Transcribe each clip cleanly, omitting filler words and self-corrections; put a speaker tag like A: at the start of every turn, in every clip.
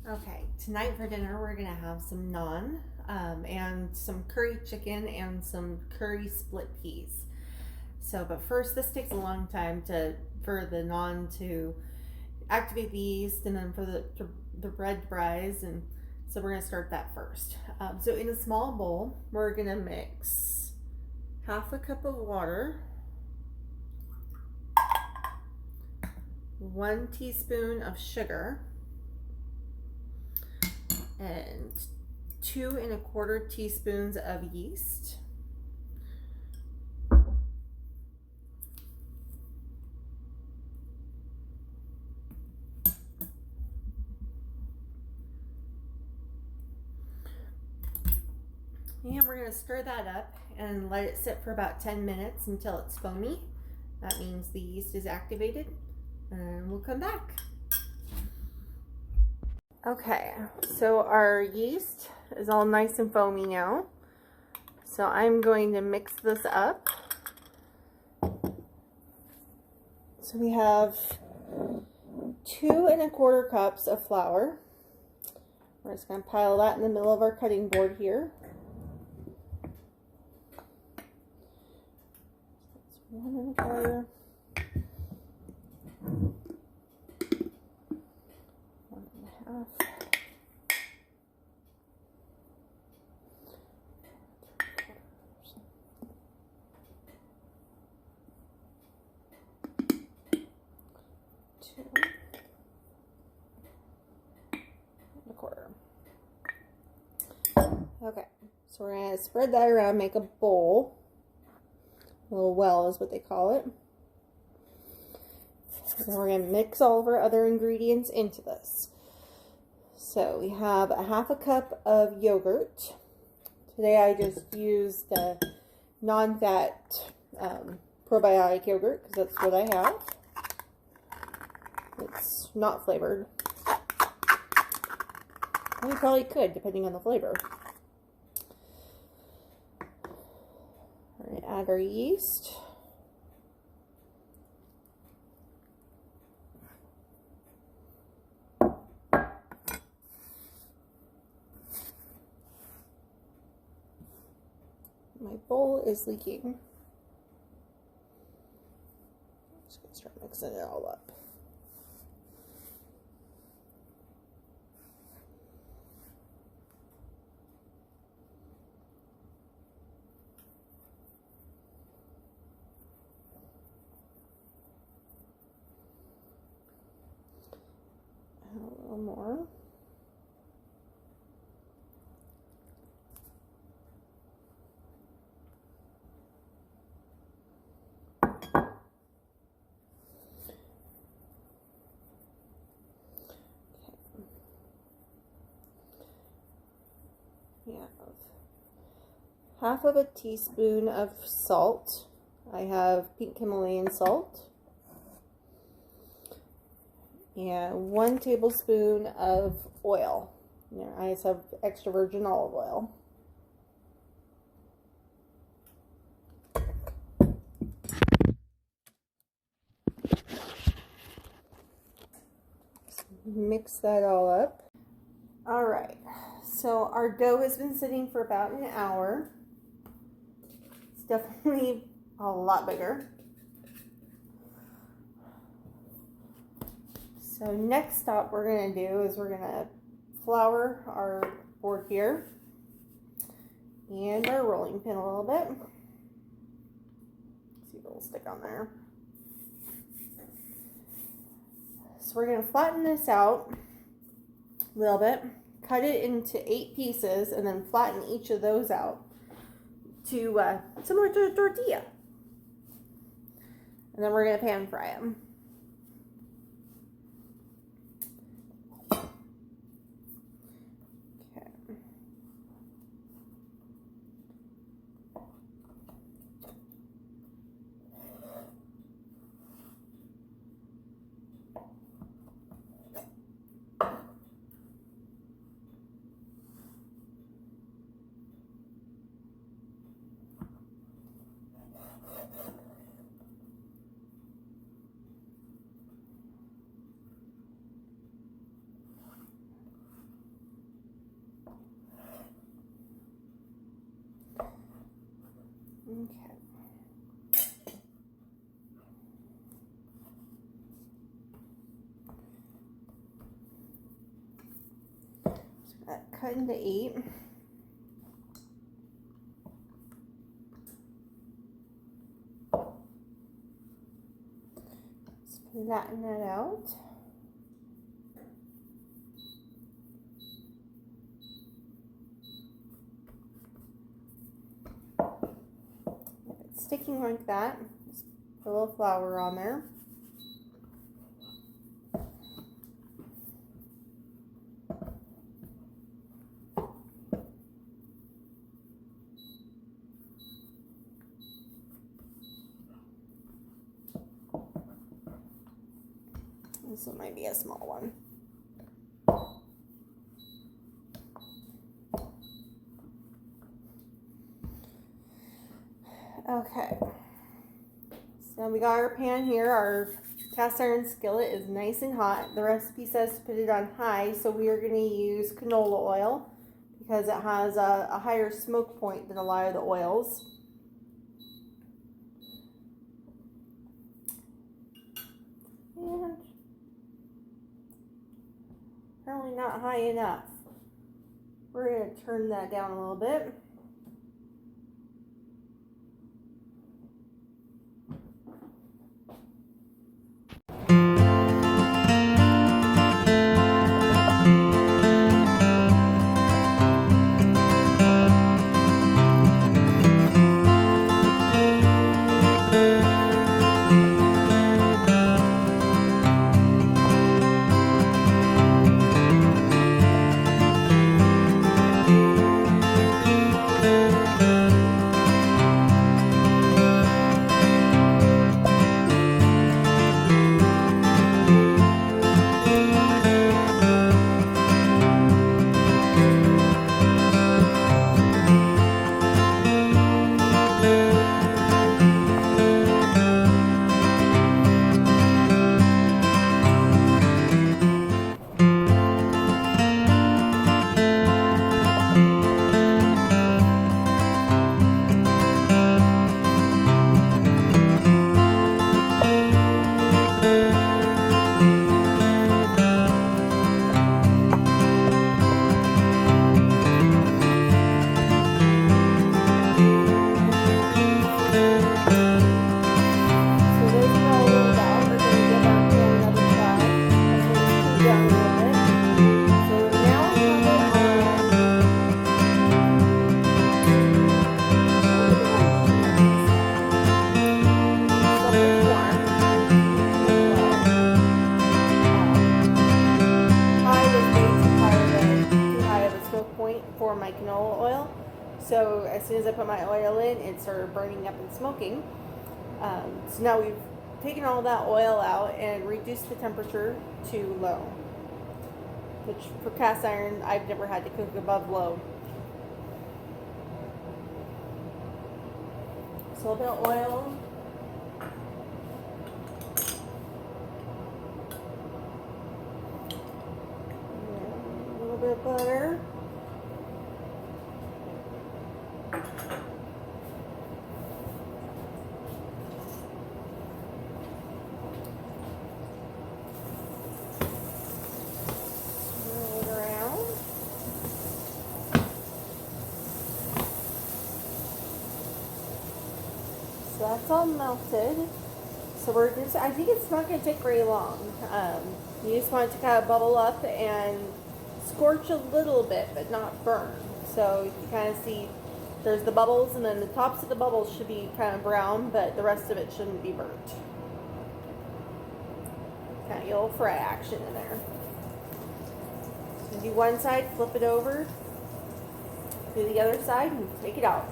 A: Okay, tonight for dinner we're gonna have some naan and some curry chicken and some curry split peas. So, but first, this takes a long time for the naan to activate the yeast, and then for the bread to rise, and so we're gonna start that first. So, in a small bowl, we're gonna mix half a cup of water, 1 teaspoon of sugar, and 2¼ teaspoons of yeast. And we're going to stir that up and let it sit for about 10 minutes until it's foamy. That means the yeast is activated, and we'll come back. Okay, so our yeast is all nice and foamy now. So I'm going to mix this up. So we have 2¼ cups of flour. We're just going to pile that in the middle of our cutting board here. That's 1¼1½ 2¼ Okay, so we're going to spread that around, make a bowl. A little well is what they call it. And we're going to mix all of our other ingredients into this. So we have a ½ cup of yogurt. Today I just used non-fat probiotic yogurt because that's what I have. It's not flavored. We probably could, depending on the flavor. All right, add our yeast. My bowl is leaking. Just gonna start mixing it all up. A little more. Yeah, ½ teaspoon of salt. I have pink Himalayan salt. And 1 tablespoon of oil. I just have extra virgin olive oil. Mix that all up. All right, so our dough has been sitting for about an hour. It's definitely a lot bigger. So next stop we're going to do is we're going to flour our board here and our rolling pin a little bit. See if it'll stick on there. So we're going to flatten this out a little bit, cut it into 8 pieces, and then flatten each of those out to similar to a tortilla. And then we're going to pan fry them. Okay. So cut into 8. Let's flatten that out. If it's sticking like that, just put a little flour on there. This one might be a small one. Okay. So we got our pan here. Our cast iron skillet is nice and hot. The recipe says to put it on high, so we are going to use canola oil because it has a higher smoke point than a lot of the oils. And apparently not high enough. We're going to turn that down a little bit. For my canola oil, so as soon as I put my oil in, it started burning up and smoking. So now we've taken all that oil out and reduced the temperature to low, which for cast iron I've never had to cook above low. So a little bit of oil, a little bit of butter. So that's all melted. So we're just, I think it's not going to take very long. You just want it to kind of bubble up and scorch a little bit, but not burn. So you kind of see there's the bubbles, and then the tops of the bubbles should be kind of brown, but the rest of it shouldn't be burnt. Kind of get a little fry action in there. Do one side, flip it over, do the other side, and take it out.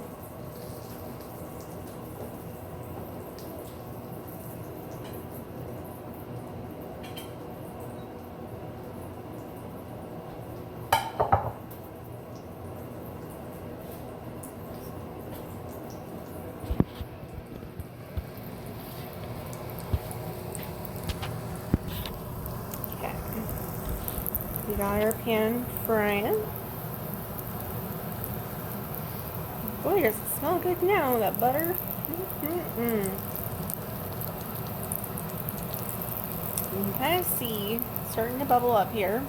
A: We got our pan frying. Boy, does it smell good now, that butter. Mm-mm-mm. You can kind of see starting to bubble up here.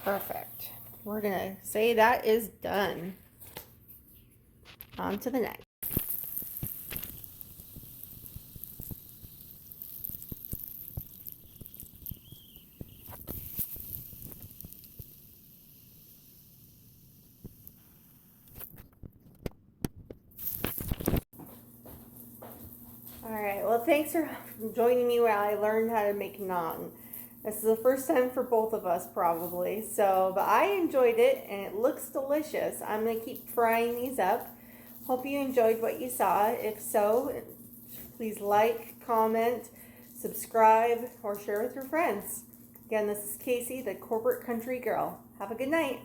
A: Perfect. We're gonna say that is done. On to the next. Alright, well thanks for joining me while I learned how to make naan. This is the first time for both of us probably, but I enjoyed it and it looks delicious. I'm going to keep frying these up. Hope you enjoyed what you saw. If so, please like, comment, subscribe, or share with your friends. Again, this is Casey, the Corporate Country Girl. Have a good night.